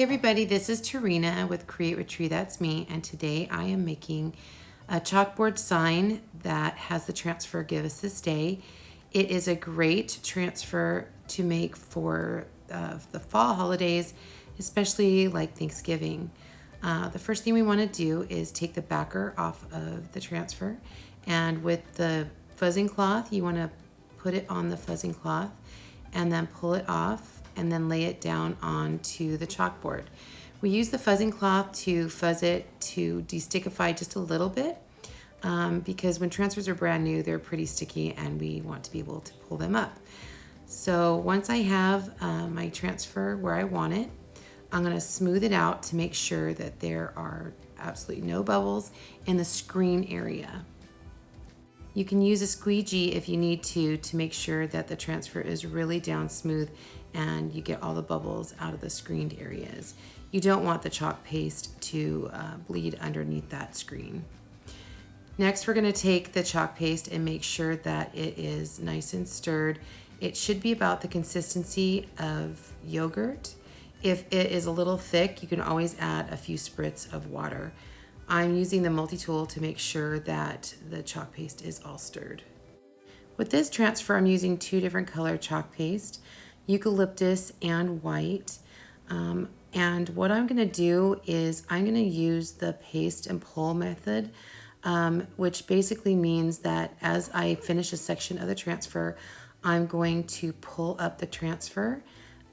Hey everybody, this is Tarina with Create with Tree, that's me, and today I am making a chalkboard sign that has the transfer Give Us This Day. It is a great transfer to make for the fall holidays, especially like Thanksgiving. The first thing we want to do is take the backer off of the transfer, and with the fuzzing cloth you want to put it on the fuzzing cloth and then pull it off and then lay it down onto the chalkboard. We use the fuzzing cloth to fuzz it to destickify just a little bit because when transfers are brand new, they're pretty sticky and we want to be able to pull them up. So once I have my transfer where I want it, I'm going to smooth it out to make sure that there are absolutely no bubbles in the screen area. You can use a squeegee if you need to make sure that the transfer is really down smooth and you get all the bubbles out of the screened areas. You don't want the chalk paste to bleed underneath that screen. Next, we're going to take the chalk paste and make sure that it is nice and stirred. It should be about the consistency of yogurt. If it is a little thick, you can always add a few spritz of water. I'm using the multi-tool to make sure that the chalk paste is all stirred. With this transfer, I'm using two different color chalk paste, eucalyptus and white. And what I'm gonna do is I'm gonna use the paste and pull method, which basically means that as I finish a section of the transfer, I'm going to pull up the transfer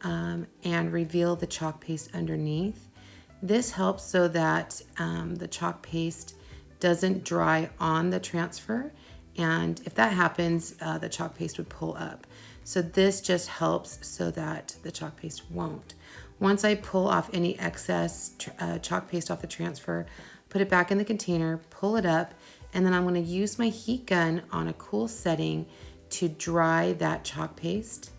and reveal the chalk paste underneath. This helps so that the chalk paste doesn't dry on the transfer, and if that happens, the chalk paste would pull up. So this just helps so that the chalk paste won't. Once I pull off any excess chalk paste off the transfer, put it back in the container, pull it up, and then I'm going to use my heat gun on a cool setting to dry that chalk paste.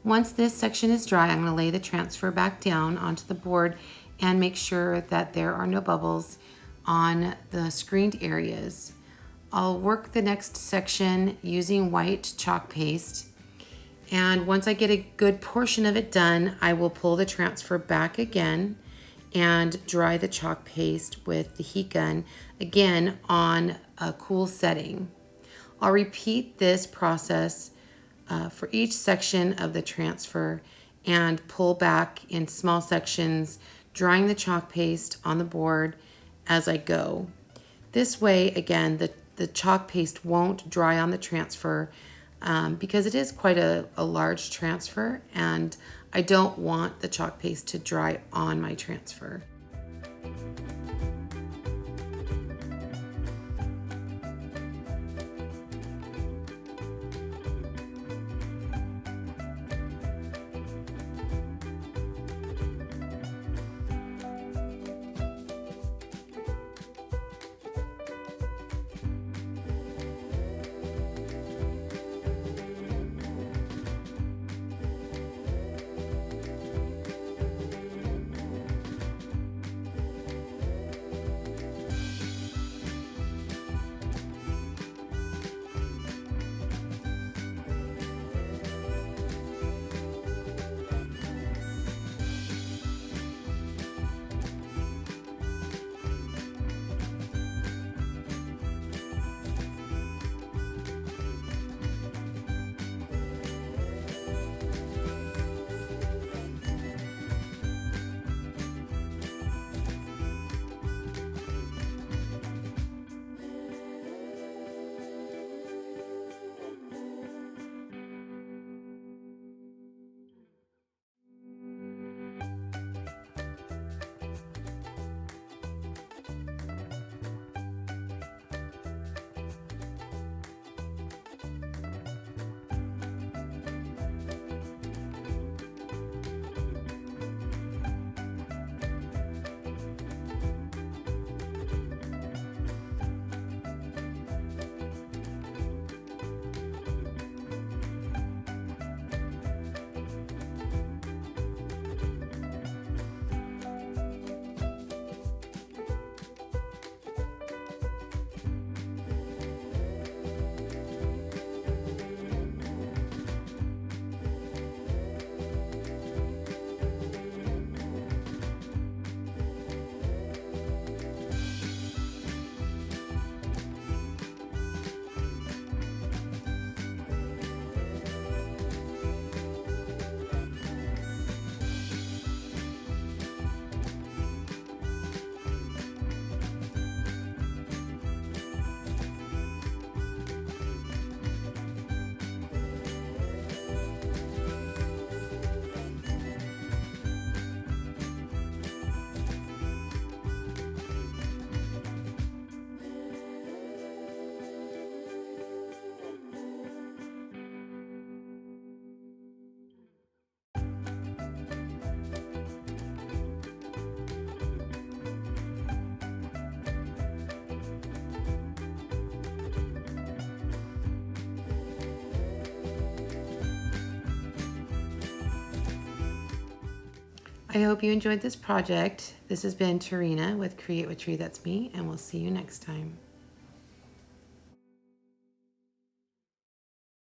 Once this section is dry, I'm going to lay the transfer back down onto the board and make sure that there are no bubbles on the screened areas. I'll work the next section using white chalk paste, and once I get a good portion of it done, I will pull the transfer back again and dry the chalk paste with the heat gun, again on a cool setting. I'll repeat this process for each section of the transfer and pull back in small sections, drying the chalk paste on the board as I go. This way, again, the chalk paste won't dry on the transfer because it is quite a large transfer, and I don't want the chalk paste to dry on my transfer. I hope you enjoyed this project. This has been Tarina with Create with Tree That's Me, and we'll see you next time.